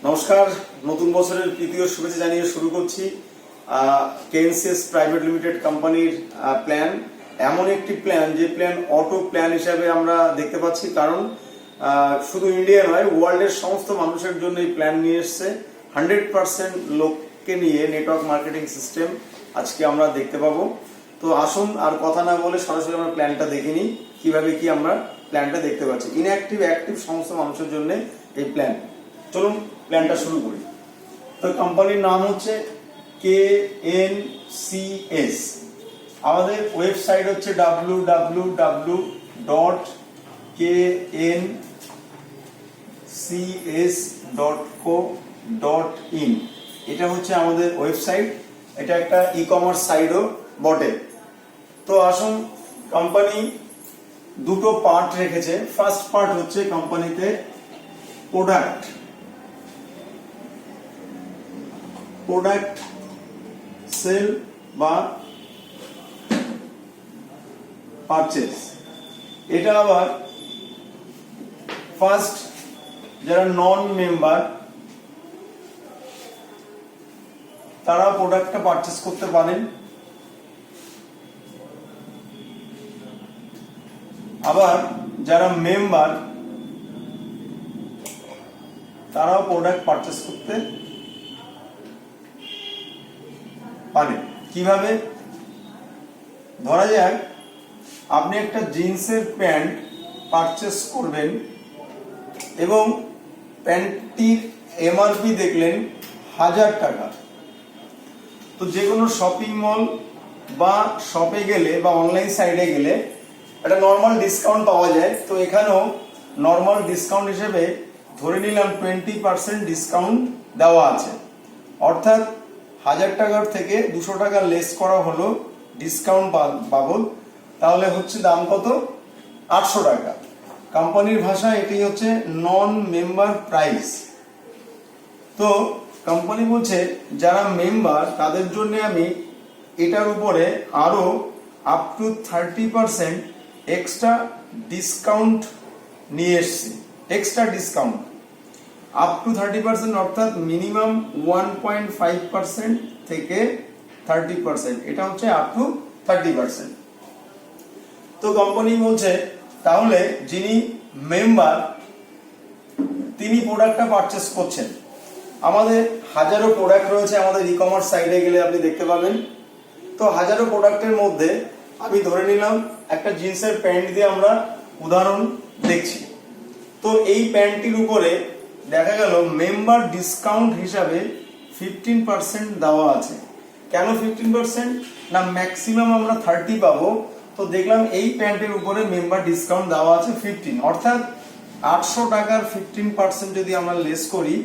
নমস্কার, নতুন বছরের তৃতীয় শুভেচ্ছা জানিয়ে শুরু করছি। কেএনসিএস প্রাইভেট লিমিটেড কোম্পানির প্ল্যান এমন একটি প্ল্যান যে প্ল্যান অটো প্ল্যান হিসাবে আমরা দেখতে পাচ্ছি, কারণ শুধু ইন্ডিয়া নয়, ওয়ার্ল্ডের সমস্ত মানুষের জন্য এই প্ল্যান নিয়ে এসছে। 100% লোককে নিয়ে নেটওয়ার্ক মার্কেটিং সিস্টেম আজকে আমরা দেখতে পাবো। তো আসুন আর কথা না বলে সরাসরি আমরা প্ল্যানটা দেখে নিই, কিভাবে কি আমরা প্ল্যানটা দেখতে পাচ্ছি। ইনঅ্যাক্টিভ অ্যাক্টিভ সমস্ত মানুষের জন্য এই প্ল্যান। চলুন প্ল্যানটা শুরু করি। তো কোম্পানির নাম হচ্ছে কেএনসিএস। আমাদের ওয়েবসাইট হচ্ছে www.kncs.co.in। এটা হচ্ছে আমাদের ওয়েবসাইট। এটা একটা ই কমার্স সাইটও বটে। তো আসুন, কোম্পানি দুটো পার্ট রেখেছে। ফার্স্ট পার্ট হচ্ছে কোম্পানিতে প্রোডাক্ট সেল বা পারচেজ। এটা আবার ফার্স্ট যারা নন মেম্বার তারা প্রোডাক্টটা পারচেজ করতে পারেন, আবার যারা মেম্বার তারাও প্রোডাক্ট পারচেজ করতে পারেন। কিভাবে? ধরা যাক আপনি একটা জিন্সের প্যান্ট পারচেস করবেন এবং প্যান্টটির এমআরপি দেখলেন 1000 টাকা। তো যে কোনো শপিং মল বা শপে গেলে বা অনলাইন সাইটে গেলে একটা নর্মাল ডিসকাউন্ট পাওয়া যায়। তো এখানেও নর্মাল ডিসকাউন্ট হিসেবে ধরে নিলাম 20% ডিসকাউন্ট দেওয়া আছে, অর্থাৎ 1000 টাকার থেকে 200 টাকা লেস করা হলো ডিসকাউন্ট বাবদ। তাহলে হচ্ছে দাম কত? 800 টাকা। কোম্পানির ভাষায় এটি হচ্ছে নন মেম্বার প্রাইস। তো কোম্পানি বলছে যারা মেম্বার তাদের জন্য আমি এটার উপরে আরো আপ টু 30% এক্সট্রা ডিসকাউন্ট নিয়ে এসছি। এক্সট্রা ডিসকাউন্ট আপ টু 30%, অর্থাৎ মিনিমাম 1.5% থেকে 30%, এটা হচ্ছে আপ টু 30%। তো কোম্পানি বলছে তাহলে যিনি মেম্বার তিনি প্রোডাক্টটা পারচেস করছেন। আমাদের হাজারো প্রোডাক্ট রয়েছে, আমাদের ই কমার্স সাইটে গেলে আপনি দেখতে পাবেন। তো হাজারো প্রোডাক্টের মধ্যে আমি ধরে নিলাম একটা জিন্সের প্যান্ট দিয়ে আমরা উদাহরণ দেখছি। তো এই প্যান্টটির উপরে দেখা গেল মেম্বার ডিসকাউন্ট হিসাবে 15% দেওয়া আছে। কেন 15%? না, ম্যাক্সিমাম আমরা 30 পাবো। তো দেখলাম এই প্যান্টের উপরে মেম্বার ডিসকাউন্ট দেওয়া আছে 15, অর্থাৎ 800 টাকার 15% যদি আমরা লেস করি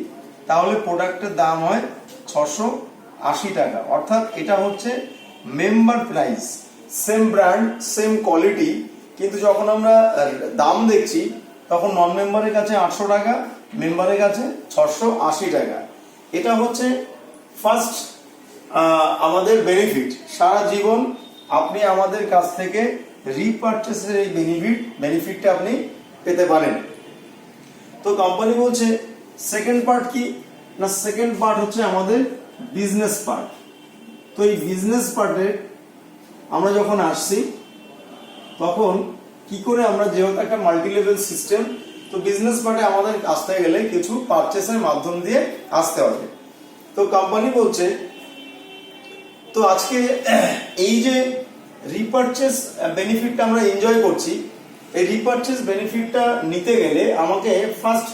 তাহলে প্রোডাক্টের দাম হয় 680 টাকা। অর্থাৎ এটা হচ্ছে member price. Same brand same quality, কিন্তু যখন আমরা দাম দেখছি তখন নন মেম্বারের কাছে 800 টাকা, মেম্বারের কাছে 680 টাকা। এটা হচ্ছে ফার্স্ট আমাদের বেনিফিট। সারা জীবন আপনি আমাদের কাছ থেকে রিপারচেসের এই বেনিফিটটা আপনি পেতে পারেন। তো কোম্পানি বলছে সেকেন্ড পার্ট কি? না, সেকেন্ড পার্ট হচ্ছে আমাদের বিজনেস পার্ট। তো এই বিজনেস পার্টে আমরা যখন আসছি তখন কি করে আমরা, যেহেতু একটা মাল্টি লেভেল সিস্টেম, তো বিজনেস পার্টে আমাদের আসতে গেলে কিছু পারচেসের মাধ্যম দিয়ে আসতে হবে। তো কোম্পানি বলছে তো আজকে এই যে রিপারচেস বেনিফিটটা আমরা এনজয় করছি, এই রিপারচেস বেনিফিটটা নিতে গেলে আমাকে ফার্স্ট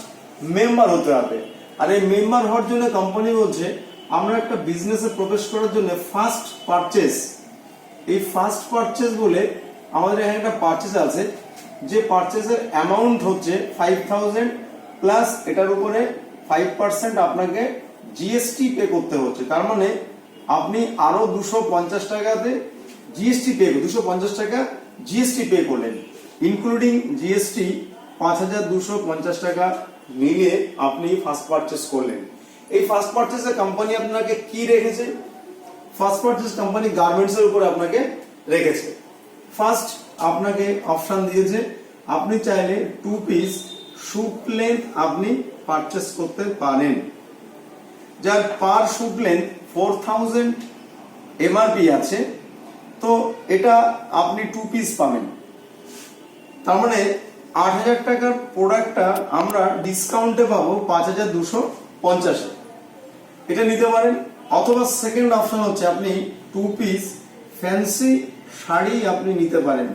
মেম্বার হতে হবে। আর এই মেম্বার হওয়ার জন্য কোম্পানি বলছে আমরা একটা বিজনেসে প্রবেশ করার জন্য ফার্স্ট পারচেস, এই ফার্স্ট পারচেস বলে আমাদের এখানে একটা পারচেস আছে, যে পারচেসের অ্যামাউন্ট হচ্ছে 5000 প্লাস এটার উপরে 5% আপনাকে জিএসটি পে করতে হচ্ছে। তার মানে আপনি আরো 250 টাকাতে জিএসটি পে, 250 টাকা জিএসটি পে করলেন, ইনক্লুডিং জিএসটি 5250 টাকা মিলিয়ে আপনি ফার্স্ট পারচেস করলেন। এই ফার্স্ট পারচেসে কোম্পানি আপনাকে কি রেখেছে? ফার্স্ট পারচেস কোম্পানি গার্মেন্টস এর উপরে আপনাকে রেখেছে। ফার্স্ট আপনাকে অপশন দিয়েছে আপনি চাইলে 2 পিস শুট লেন্থ আপনি পারচেস করতে পারেন। যার পার শুট লেন্থ 4000 এমআরপি আছে। তো এটা আপনি 2 পিস পাবেন, তার মানে 8000 টাকার প্রোডাক্টটা আমরা ডিসকাউন্টে পাবো 5250। এটা নিতে পারেন। অথবা সেকেন্ড অপশন হচ্ছে আপনি 2 পিস ফ্যান্সি শাড়ি আপনি নিতে পারেন।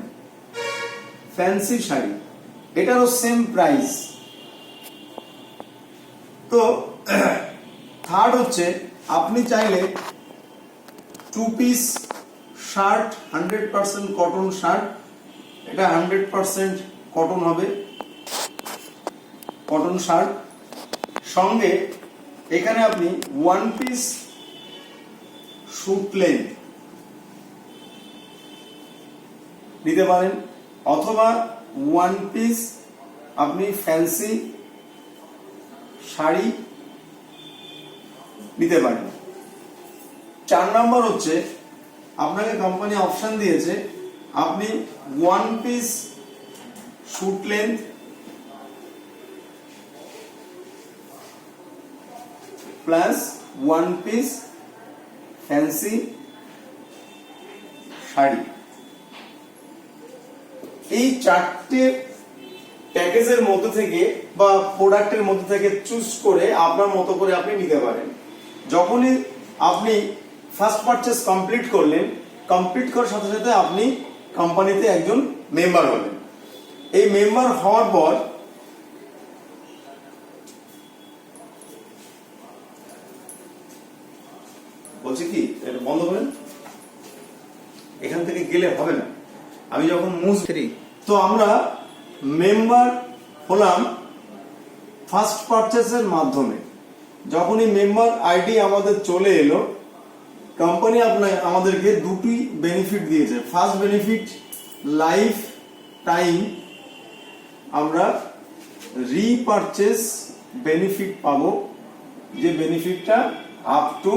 ফ্যান্সি শাড়ি এটারও সেম প্রাইস। তো থার্ড হচ্ছে আপনি চাইলে 2 পিস শার্ট 100% কটন শার্ট, এটা 100% কটন হবে, কটন শার্ট। সঙ্গে এখানে আপনি 1 পিস শুট লেন্থ নিতে পারেন, অথবা 1 পিস আপনি ফ্যান্সি শাড়ি নিতে পারেন। 4 নম্বর হচ্ছে আপনাকে কোম্পানি অপশন দিয়েছে আপনি 1 piece shoot length plus 1 piece fancy sari, এই 4টে প্যাকেজের মধ্যে থেকে বা প্রোডাক্টের মধ্যে থেকে চুজ করে আপনার মতো করে আপনি নিতে পারেন। যখনই আপনি ফার্স্ট পারচেজ কমপ্লিট করলেন, কমপ্লিট করার সাথে সাথে আপনি কোম্পানিতে একজন মেম্বার হলেন। এই মেম্বার হওয়ার পর বলছি কি এটা বন্ধ করেন, এখান থেকে গেলে হবে না। আমি যখন তো আমরা মেম্বার হলাম ফার্স্ট পারচেজের মাধ্যমে। যখনই মেম্বার আইডি আমাদের চলে এলো, কোম্পানি আমাদেরকে দুটি বেনিফিট দিয়েছে। ফার্স্ট বেনিফিট লাইফ টাইম আমরা রিপারচেজ বেনিফিট পাবো, যে বেনিফিটটা আপ টু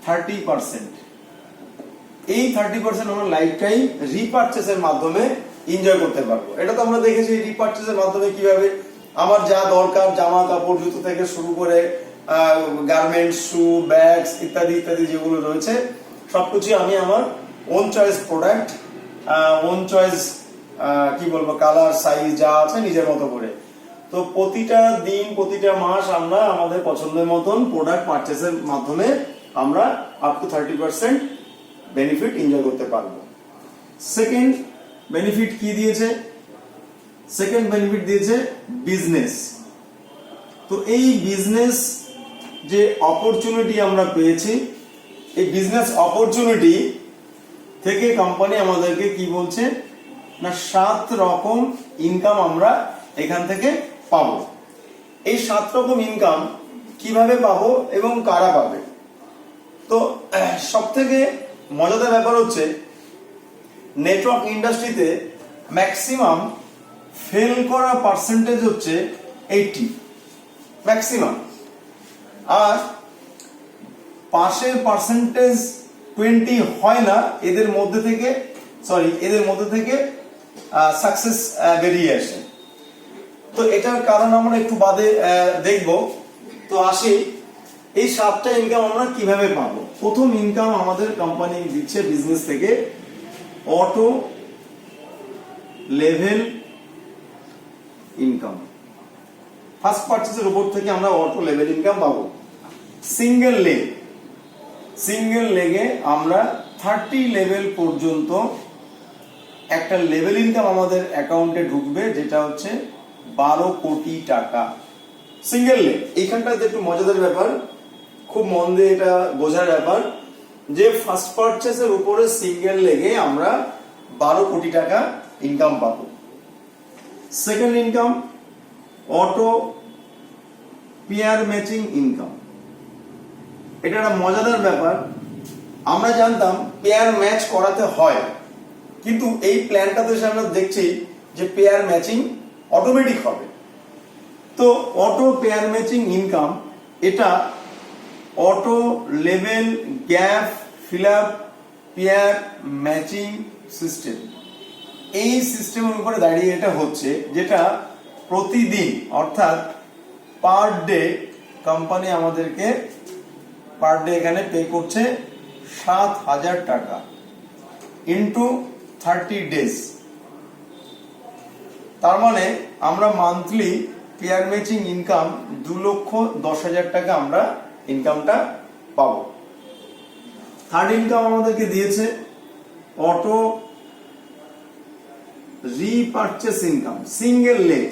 30%। এই 30% আমরা লাইফ টাইম রিপারচেজের মাধ্যমে এনজয় করতে পারবো। এটা তো আমরা দেখেছি রিপারচেজের মাধ্যমে কিভাবে আমার যা দরকার জামা কাপড় জুতো থেকে শুরু করে গার্মেন্টস, শু, ব্যাগস ইত্যাদি ইত্যাদি যেগুলো রয়েছে সবকিছু আমি আমার on choice product, on choice কি বলবো কালার সাইজ যা আছে নিজের মতো করে। তো প্রতিটা দিন প্রতিটা মাস আমরা আমাদের পছন্দের মতন প্রোডাক্ট পারচেজের মাধ্যমে আমরা আপ টু 30% বেনিফিট এনজয় করতে পারবো। সেকেন্ড বেনিফিট কি দিয়েছে? সেকেন্ড বেনিফিট দিয়েছে বিজনেস। তো এই বিজনেস যে অপরচুনিটি আমরা পেয়েছি, এই বিজনেস অপরচুনিটি থেকে কোম্পানি আমাদেরকে কি বলছে না 7 রকম ইনকাম আমরা এখান থেকে পাবো। এই 7 রকম ইনকাম কিভাবে পাবো এবং কারা পাবে? তো সবথেকে মজাদার ব্যাপার হচ্ছে নেটওয়ার্ক ইন্ডাস্ট্রিতে ম্যাক্সিমাম ফেল করা পার্সেন্টেজ হচ্ছে 80 ম্যাক্সিমাম, আর পাশের পার্সেন্টেজ 20 হয় না। এদের মধ্যে থেকে সাকসেস বেরিয়ে আসে। তো এটার কারণ আমরা একটু বাদে দেখব। তো আসি এই 7টা ইনকাম আমরা কিভাবে পাবো। প্রথম ইনকাম আমাদের কোম্পানি দিচ্ছে বিজনেস থেকে অটো লেভেল ইনকাম। ফার্স্ট পারচেজের উপর থেকে আমরা অটো লেভেল ইনকাম পাবো। সিঙ্গেল লেগে আমরা 30 লেভেল পর্যন্ত একটা লেভেল ইনকাম আমাদের অ্যাকাউন্টে ঢুকবে, যেটা হচ্ছে 12 কোটি টাকা। সিঙ্গেল লেগ এইখানটাতে একটু মজাদার ব্যাপার, খুব মন দিয়ে এটা বোঝার ব্যাপার যে ফার্স্ট পারচেজের উপরে সিঙ্গেল লেগে আমরা 12 কোটি টাকা ইনকাম পাবো। Second income auto pair matching income. এটা একটা মজাদার ব্যাপার। আমরা জানতাম পেয়ার ম্যাচ করাতে হয়, কিন্তু এই প্ল্যানটাতে আমরা দেখছি যে পেয়ার ম্যাচিং অটোমেটিক হবে। তো অটো পেয়ার ম্যাচিং ইনকাম এটা auto level gap fill up pair matching system, এই সিস্টেমের উপরে দাঁড়িয়ে এটা হচ্ছে, যেটা প্রতিদিন অর্থাৎ পার ডে কোম্পানি আমাদেরকে পার ডে এখানে পে করছে 7,000 টাকা ইন্টু 30 ডেজ। তার মানে আমরা মান্থলি পেয়ার ম্যাচিং ইনকাম 2,10,000 টাকা আমরা ইনকামটা পাবো। থার্ড ইনকাম আমাদেরকে দিয়েছে auto repurchase income, single leg,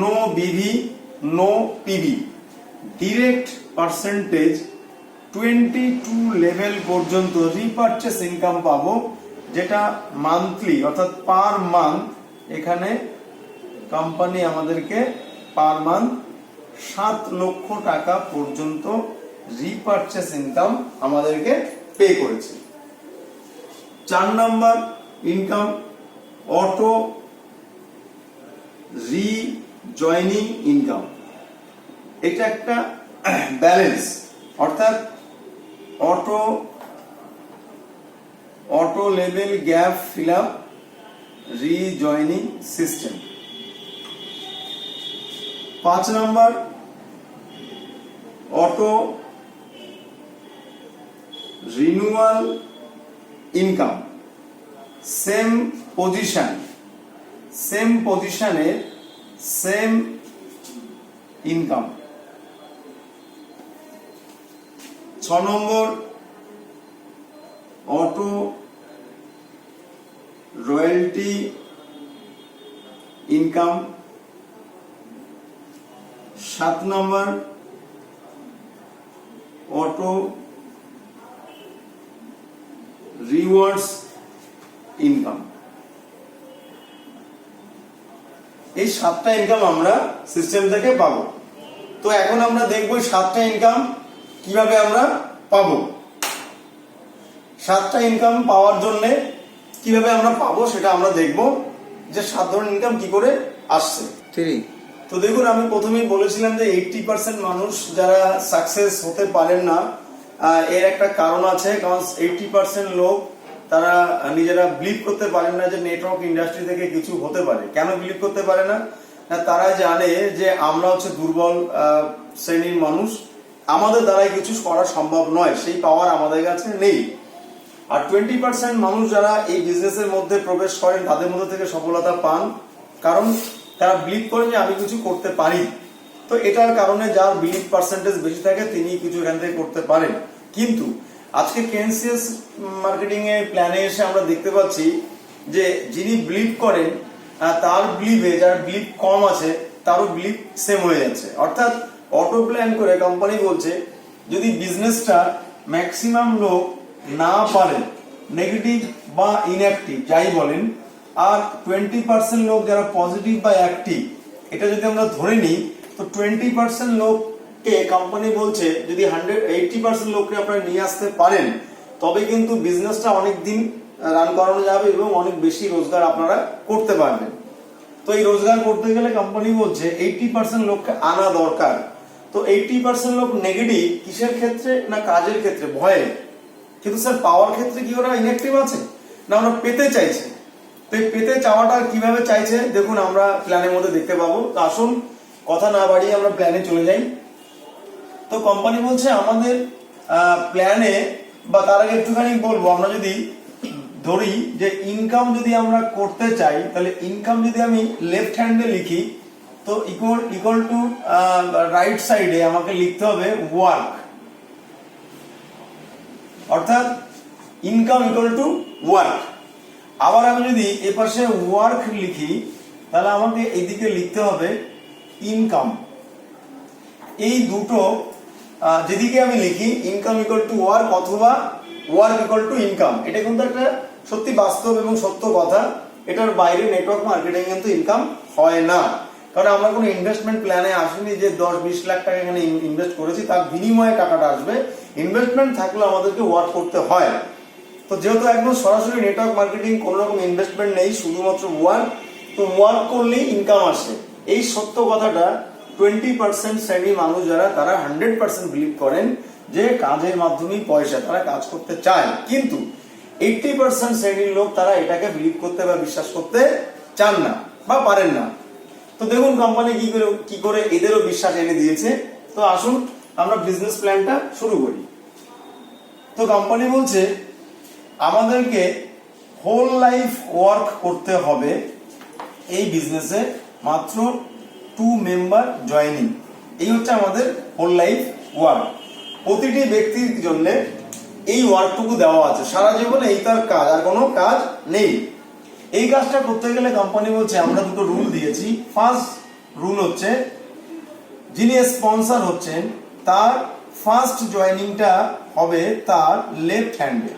no BV, no PB, direct percentage 22 level পর্যন্ত রিপারচেস ইনকাম পাবো, যেটা মান্থলি অর্থাৎ পার মান্থ এখানে কোম্পানি আমাদেরকে পার মান্থ 7 লক্ষ টাকা পর্যন্ত রিপারচেস ইনকাম আমাদেরকে পে করেছে। 4 number income auto reasoning income. এটা একটা ব্যালেন্স, অর্থাৎ auto level gap fill up reasoning system. 5 number auto renewal income, same পজিশনে সেম ইনকাম। 6 নম্বর অটো রয়্যালটি ইনকাম। 7 নম্বর অটো রিওয়ার্ডস ইনকাম। এই 7টা ইনকাম আমরা সিস্টেম থেকে পাবো। তো এখন আমরা দেখবো 7টা ইনকাম কিভাবে আমরা পাবো। 7টা ইনকাম পাওয়ার জন্য কিভাবে আমরা পাবো সেটা আমরা দেখবো, যে 7 ধরনের ইনকাম কি করে আসছে। তো দেখুন, আমি প্রথমেই বলেছিলাম যে 80% মানুষ যারা সাকসেস হতে পারেন না, এর একটা কারণ আছে। কারণ 80% লোক তারা নিজেরা বিলিভ করতে পারেন না যে নেটওয়ার্ক ইন্ডাস্ট্রি থেকে কিছু হতে পারে। কেন বিলিভ করতে পারে না? তারা জানে যে আমরা হচ্ছে দুর্বল শ্রেণীর মানুষ, আমাদের দ্বারাই কিছু করা সম্ভব নয়, সেই পাওয়ার আমাদের কাছে নেই। আর 20% মানুষ যারা এই বিজনেসের মধ্যে প্রবেশ করেন তাদের মধ্যে থেকে সফলতা পান, কারণ তারা বিলিভ করেন যে আমি কিছু করতে পারি। তো এটার কারণে যার বিলিভ পার্সেন্টেজ বেশি থাকে তিনি কিছু এখান থেকে করতে পারেন। কিন্তু আজকে কেনসিয়াস মার্কেটিং এর প্ল্যানে এসে আমরা দেখতে পাচ্ছি যে যিনি বিলিভ করেন তার বিলিভে যার বিলিভ কম আছে তারও বিলিভ সেম হয়ে যাচ্ছে। অর্থাৎ অটো প্ল্যান করে কোম্পানি বলছে যদি বিজনেসটা ম্যাক্সিমাম লোক না পারে, নেগেটিভ বা ইনঅ্যাক্টিভ যাই বলেন, আর 20% লোক যারা পজিটিভ বা অ্যাক্টিভ, এটা যদি আমরা ধরে নিই, তো 20% লোককে কোম্পানি বলছে যদি 80% লোককে আপনারা নিয়ে আসতে পারেন তবে কিন্তু বিজনেসটা অনেক দিন রান করানো যাবে এবং অনেক বেশি রোজগার আপনারা করতে পারবেন। তো এই রোজগার করতে গেলে কোম্পানি বলছে 80% লোককে আনা দরকার। তো 80% লোক নেগেটিভ কিসের ক্ষেত্রে? না কাজের ক্ষেত্রে, ভয়ে। কিন্তু স্যার পাওয়ার ক্ষেত্রে কি ওরা ইনঅ্যাক্টিভ আছে? না ওরা পেতে চাইছে। তো এই পেতে চাওয়াটা কিভাবে চাইছে দেখুন আমরা প্ল্যানের মধ্যে দেখতে পাবো। তো আসুন কথা না বাড়িয়ে আমরা প্ল্যানে চলে যাই। তো কোম্পানি বলছে আমাদের প্ল্যানে, বা তার আগে একটুখানি বলবো, আমরা যদি ধরি যে ইনকাম যদি আমরা করতে চাই, তাহলে ইনকাম যদি আমি লেফট হ্যান্ডে লিখি তো ইকুয়াল টু রাইট সাইডে আমাকে লিখতে হবে ওয়ার্ক, অর্থাৎ ইনকাম ইকুয়াল টু ওয়ার্ক। আবার আমি যদি এপাশে ওয়ার্ক লিখি তাহলে আমাকে এইদিকে লিখতে হবে ইনকাম। এই দুটো যেদিকে আমি লিখি ইনকাম ইকুয়াল টু ওয়ার্ক অথবা ওয়ার্ক ইকুয়াল টু ইনকাম, এটা কিন্তু একটা সত্যি বাস্তব এবং সত্য কথা। এটার বাইরে নেটওয়ার্ক মার্কেটিং কিন্তু ইনকাম হয় না, কারণ আমরা কোনো ইনভেস্টমেন্ট প্ল্যানে আসিনি যে 10-20 লাখ টাকা এখানে ইনভেস্ট করেছি তার বিনিময়ে টাকাটা আসবে। ইনভেস্টমেন্ট থাকলে আমাদেরকে ওয়ার্ক করতে হয়। তো যেহেতু একদম সরাসরি নেটওয়ার্ক মার্কেটিং কোনো রকম ইনভেস্টমেন্ট নেই, শুধুমাত্র ওয়ার্ক, তো ওয়ার্ক করলেই ইনকাম আসে। এই সত্য কথাটা 20% শ্রেণীর মানুষ যারা তারা 100% বিলিভ করেন যে কাজের মাধ্যমেই পয়সা, তারা কাজ করতে চায়। কিন্তু 80% শ্রেণীর লোক তারা এটাকে বিলিভ করতে বা বিশ্বাস করতে চান না বা পারেন না। তো দেখুন কোম্পানি কি করে এদেরও বিশ্বাস এনে দিয়েছে। তো আসুন আমরা বিজনেস প্ল্যানটা শুরু করি। তো কোম্পানি বলছে আমাদেরকে হোল লাইফ ওয়ার্ক করতে হবে এই বিজনেসে, মাত্র 2 মেম্বার জয়েনিং, এই হচ্ছে আমাদের হোল লাইফ ওয়ার্ক। প্রতিটি ব্যক্তির জন্য এই ওয়ার্কটুকু দেওয়া আছে, সারা জীবনে এই তার কাজ, আর কোনো কাজ নেই। এই কাজটা করতে গেলে কোম্পানি বলছে আমরা দুটো রুল দিয়েছি। ফার্স্ট রুল হচ্ছে যিনি স্পন্সর হচ্ছেন তার ফার্স্ট জয়েনিংটা হবে তার লেফট হ্যান্ডে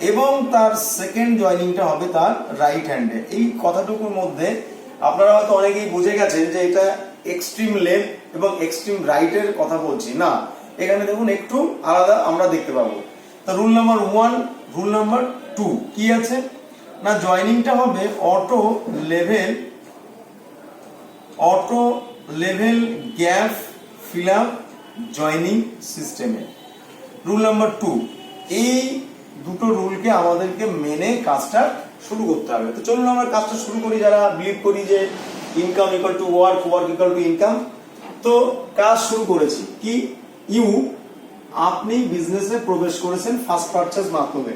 এবং তার সেকেন্ড জয়েনিংটা হবে তার রাইট হ্যান্ডে। এই কথাটুকুর মধ্যে আপনারা হয়তো অনেকেই বুঝে গেছেন যে এটা এক্সট্রিম লেফট এবং এক্সট্রিম রাইটের কথা বলছি না, এখানে দেখুন একটু আলাদা আমরা দেখতে পাবো। তো রুল নাম্বার 1, রুল নাম্বার 2 কি আছে না, জয়েনিংটা হবে auto level gap fill up joining সিস্টেমে। রুল নাম্বার 2, এই দুটো রুলকে আমাদেরকে মেনে কাজটা শুরু করতে হবে। তো চলুন আমরা কাজটা শুরু করি, যারা বিলিভ করি যে income equal to work, work equal to income. তো কাজ শুরু করেছি কি, আপনি বিজনেসে প্রবেশ করেছেন ফার্স্ট পারচেজ মাধ্যমে,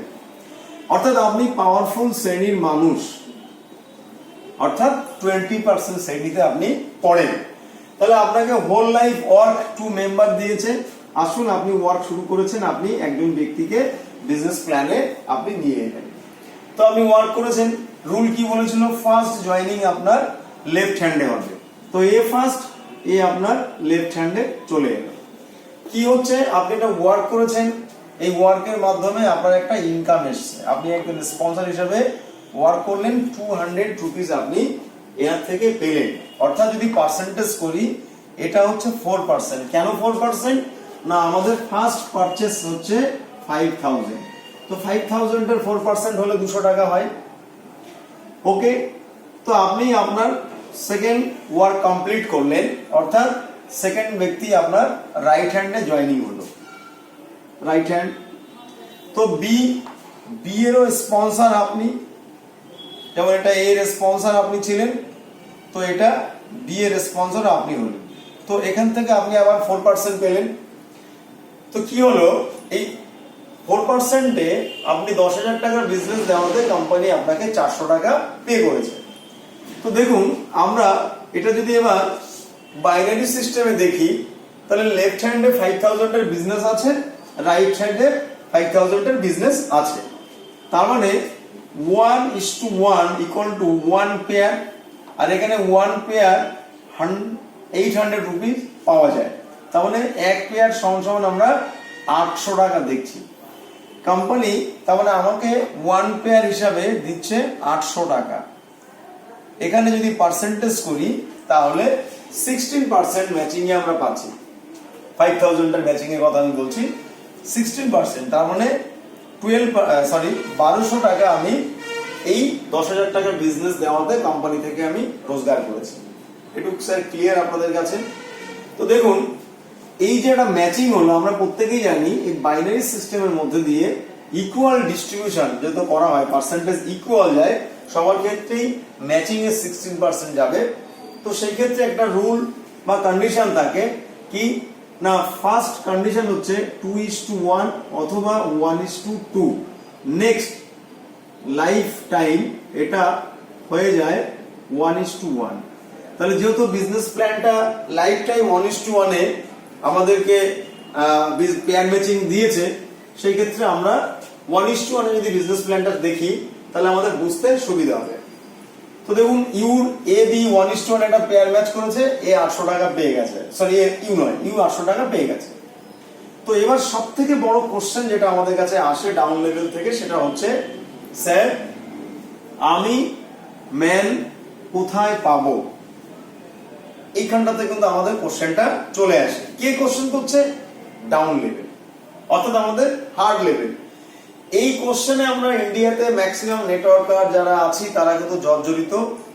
অর্থাৎ আপনি পাওয়ারফুল শ্রেণীর মানুষ, অর্থাৎ 20% শ্রেণীতে আপনি পড়েন। তাহলে আপনাকে হোল লাইফ ওয়ার্ক 2 মেম্বার দিয়েছে। আসুন আপনি ওয়ার্ক শুরু করেছেন, আপনি একজন ব্যক্তিকে বিজনেস প্ল্যানে আপনি নিয়ে এলেন। তো আপনি ওয়ার্ক করেছেন, রুল কি বলেছিল, ফার্স্ট জয়েনিং আপনার লেফট হ্যান্ডে হবে। তো ফার্স্ট আপনার লেফট হ্যান্ডে চলে এলো। কি হচ্ছে, আপনি একটা ওয়ার্ক করেছেন, এই ওয়ার্কের মাধ্যমে আপনার একটা ইনকাম এসছে, আপনি একজন স্পন্সর হিসেবে ওয়ার্ক করলেন, 200 রুপিস আপনি এর থেকে পেলেন। অর্থাৎ যদি পার্সেন্টেজ করি এটা হচ্ছে 4%। কেন 4%? না, আমাদের ফার্স্ট পারচেস হচ্ছে 5000, তো 5000 এর 4% হলে 200 টাকা হয়। ওকে, তো আপনি আপনার সেকেন্ড ওয়ার্ক কমপ্লিট করলেন, অর্থাৎ সেকেন্ড ব্যক্তি আপনার রাইট হ্যান্ডে জয়েনিং হলো, রাইট হ্যান্ড। তো বি এরও স্পন্সর আপনি, যেমন এটা এর স্পন্সর আপনি ছিলেন, তো এটা বি এর স্পন্সর আপনি হলেন। তো এখান থেকে আপনি আবার 4% পেলেন। তো কি হলো, এই 4%-এ আপনি 10,000 টাকার বিজনেস দেওয়াতে কোম্পানি আপনাকে 400 টাকা পে করেছে। তো দেখুন আমরা এটা যদি এবার বাইনারি সিস্টেমে দেখি, তাহলে লেফট হ্যান্ডে 5000 এর বিজনেস আছে, রাইট হ্যান্ডে 5000 এর বিজনেস আছে। তার মানে 1:1 ইকুয়াল টু 1 পেয়ার, আর এখানে 1 পেয়ার 800 রুপিস পাওয়া যায়। তার মানে 1 পেয়ার সমান আমরা 800 টাকা দেখছি কোম্পানি। তার মানে আমাকে 1 পেয়ার হিসাবে দিচ্ছে 800 টাকা। এখানে যদি পার্সেন্টেজ করি তাহলে 16% ম্যাচিং এ আমরা পাচ্ছি। 5000 এর ম্যাচিং এর কথা আমি বলছি, 16%। তার মানে 1200 টাকা আমি এই 10,000 টাকার বিজনেস দেওয়াতে কোম্পানি থেকে আমি রোজগার করেছি। এটুকু স্যার ক্লিয়ার আপনাদের কাছে? তো দেখুন এই যে একটা ম্যাচিং হলো, আমরা প্রত্যেকেই জানি এই বাইনারি সিস্টেমের মধ্যে দিয়ে ইকুয়াল ডিস্ট্রিবিউশন যেহেতু করা হয়, পার্সেন্টেজ ইকুয়াল যায়, সবার ক্ষেত্রেই ম্যাচিং এ 16% যাবে। তো সেই ক্ষেত্রে একটা রুল বা কন্ডিশন থাকে কি না, ফার্স্ট কন্ডিশন হচ্ছে 2:1 অথবা 1:2। নেক্সট লাইফ টাইম এটা হয়ে যায় 1:1। তাহলে যেহেতু বিজনেস প্ল্যানটা লাইফ টাইম 1:1 এ আমাদেরকে পেয়ার ম্যাচিং দিয়েছে, সেই ক্ষেত্রে আমরা 1:1 এ যদি বিজনেস প্ল্যানটা দেখি তাহলে আমাদের বুঝতে সুবিধা হবে। তো দেখুন এ বি 1:1 একটা পেয়ার ম্যাচ করেছে, এ 800 টাকা পেয়ে গেছে, সরি ইউ 800 টাকা পেয়ে গেছে। তো এবার সব থেকে বড় কোশ্চেন যেটা আমাদের কাছে আসে ডাউন লেভেল থেকে, সেটা হচ্ছে স্যার আমি ম্যান কোথায় পাবো? এইখানটাতে কিন্তু আমাদের কোশ্চেনটা চলে আসে। কে কোশ্চেন করছে? ডাউন লেভেল, অর্থাৎ আমাদের হার্ড লেভেল। এই কোশ্চেনে আমরা ইন্ডিয়াতে ম্যাক্সিমাম নেটওয়ার্কার যারা আছি তারা কিন্তু জর্জরিত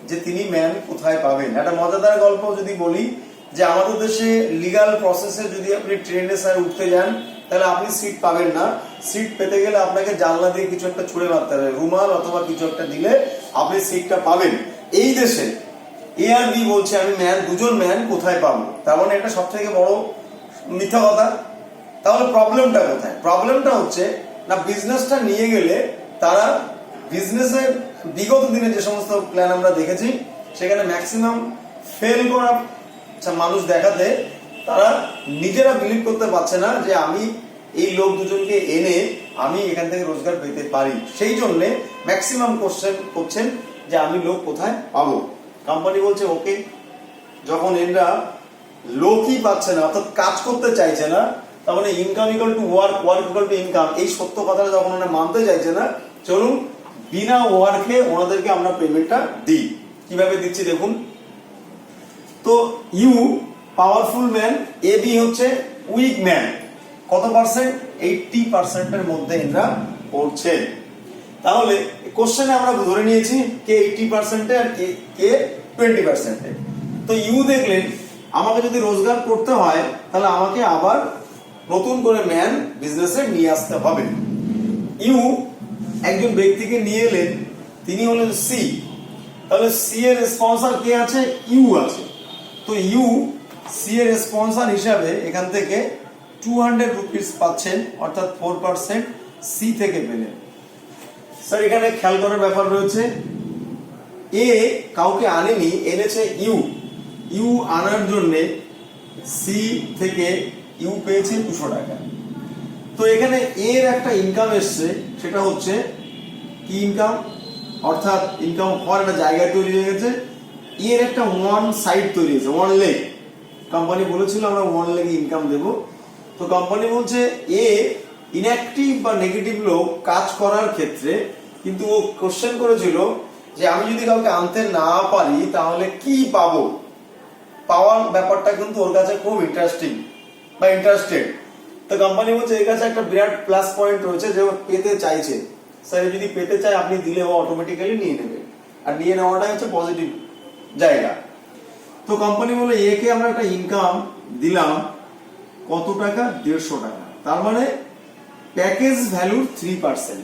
যে তিনি ম্যান কোথায় পাবেন। একটা মজাদার গল্প যদি বলি, যে আমাদের দেশে লিগাল প্রসেসে যদি আপনি ট্রেনে স্যার উঠতে যান তাহলে আপনি সিট পাবেন না। সিট পেতে গেলে আপনাকে জানলা দিয়ে কিছু একটা ছুঁড়ে মারতে হবে, রুমাল অথবা কিছু একটা দিলে আপনি সিটটা পাবেন। এই দেশে এ আর বি বলছে আমি ম্যান, দুজন ম্যান কোথায় পাবো? তার মানে এটা সব থেকে বড় মিথ্যা কথা। তাহলে প্রবলেমটা কোথায়? প্রবলেমটা হচ্ছে না, বিজনেসটা নিয়ে গেলে তারা বিজনেসের বিগত দিনে যে সমস্ত প্ল্যান আমরা দেখেছি সেখানে ম্যাক্সিমাম ফেল করা মানুষ দেখাতে তারা নিজেরা বিলিভ করতে পারছে না যে আমি এই লোক দুজনকে এনে আমি এখান থেকে রোজগার পেতে পারি। সেই জন্যে ম্যাক্সিমাম কোশ্চেন করছেন যে আমি লোক কোথায় পাবো। কোম্পানি বলছে ওকে, যখন এরা লোকই পাচ্ছে না অর্থাৎ কাজ করতে চাইছে না, তার মানে income equal to work, work equal to income, এই সত্য কথাটা যখন ওরা মানতে চাইছে না, চলুন বিনা ওয়ার্কে ওনাদেরকে আমরা পেমেন্টটা দিই। কিভাবে দিচ্ছি দেখুন। তো ইউ পাওয়ারফুল ম্যান, এ বি হচ্ছে উইক ম্যান। কত পার্সেন্ট? 80% মধ্যে এরা পড়ছে। তাহলে কোশ্চেনে আমরা ধরে নিয়েছি কে 80% আর কে 20%। তো ইউ দেখলেন আমাকে যদি রোজগার করতে হয় তাহলে আমাকে আবার নতুন করে ম্যান বিজনেসে নিয়ে আসতে হবে। ইউ একজন ব্যক্তিকে নিয়ে এলেন, তিনি হলেন সি। তাহলে সি এর স্পন্সর কে আছে? ইউ আছে। তো ইউ সি এর স্পন্সর হিসাবে এখান থেকে 200 রুপিস পাচ্ছেন, অর্থাৎ 4% সি থেকে পেলেন। স্যার এখানে খেয়াল করার ব্যাপার রয়েছে, এ কাউকে আনেনি, এনেছে ইউ। ইউ আনার জন্য সি থেকে ইউ পেয়েছে 200 টাকা। তো এখানে এর একটা ইনকাম এসছে, সেটা হচ্ছে কি ইনকাম? অর্থাৎ ইনকাম হওয়ার একটা জায়গা তৈরি হয়ে গেছে। এর একটা ওয়ান সাইড তৈরি হয়েছে, ওয়ান লেগ। কোম্পানি বলেছিল আমরা ওয়ান লেগে ইনকাম দেব। তো কোম্পানি বলছে এ ইনঅ্যাক্টিভ বা নেগেটিভ লোক কাজ করার ক্ষেত্রে, কিন্তু ও কোশ্চেন করেছিল যে আমি যদি কাউকে আনতে না পারি তাহলে কি পাবো। পাওয়ার ব্যাপারটা কিন্তু ওর কাছে খুব ইন্টারেস্টিং বা ইন্টারেস্টেড। তো কোম্পানি বলছে এর কাছে একটা বিরাট প্লাস পয়েন্ট রয়েছে যে ও পেতে চাইছে। স্যার যদি পেতে চায় আপনি দিলে ও অটোমেটিক্যালি নিয়ে নেবে, আর নিয়ে নেওয়াটাই হচ্ছে পজিটিভ জায়গা। তো কোম্পানি বলে একে আমরা একটা ইনকাম দিলাম কত টাকা? 150 টাকা। তার মানে প্যাকেজ ভ্যালুর 3%।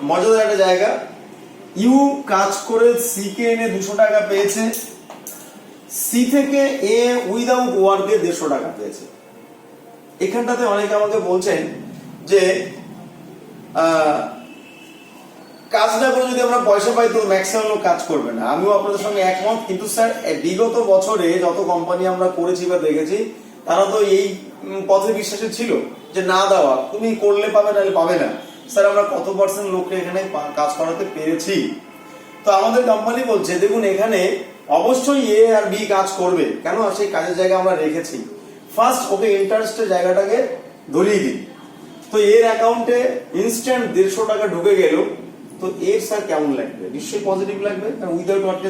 মজাদার একটা জায়গা। ইউ কাজ করে সি কে এনে 200 টাকা পেয়েছে, সি থেকে এ উইদাউট ওয়ার্কে 150 টাকা পেয়েছে। এখানটাতে অনেকে আমাকে বলছেন যে কাজ না করে যদি আমরা পয়সা পাই তো ম্যাক্সিমাম লোক কাজ করবে না। আমিও আপনাদের সঙ্গে একমত, কিন্তু স্যার বিগত বছরে যত কোম্পানি আমরা করেছি বা দেখেছি তারা তো এই পথে বিশ্বাসী ছিল যে না দেওয়া, তুমি করলে পাবে নাহলে পাবে না। স্যার আমরা কত পার্সেন্ট লোককে এখানে কাজ করাতে পেরেছি। তো আমাদের কোম্পানি বলছে দেখুন এখানে অবশ্যই এ আর বি কাজ করবে, কেন? সেই কাজের জায়গা আমরা রেখেছি। ফার্স্ট ওকে ইন্টারেস্টের জায়গাটাকে ধরিয়ে দিই। তো এর অ্যাকাউন্টে ইনস্ট্যান্ট 150 টাকা ঢুকে গেল। তো এর স্যার কেমন লাগবে? নিশ্চয়ই পজিটিভ লাগবে, কারণ উইদাউট ওয়ার্কে